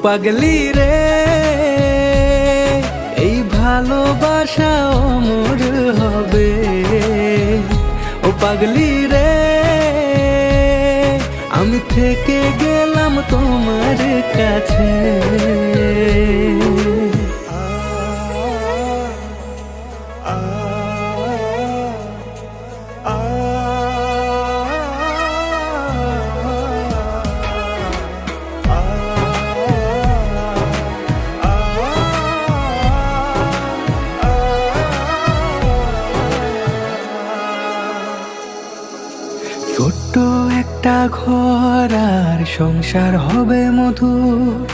পাগলি রে, এই ভালোবাসা অমর হবে। ও পাগলি রে, আমি থেকে গেলাম তোমার কাছে। ছোট্ট একটা ঘর আর সংসার হবে মধুর,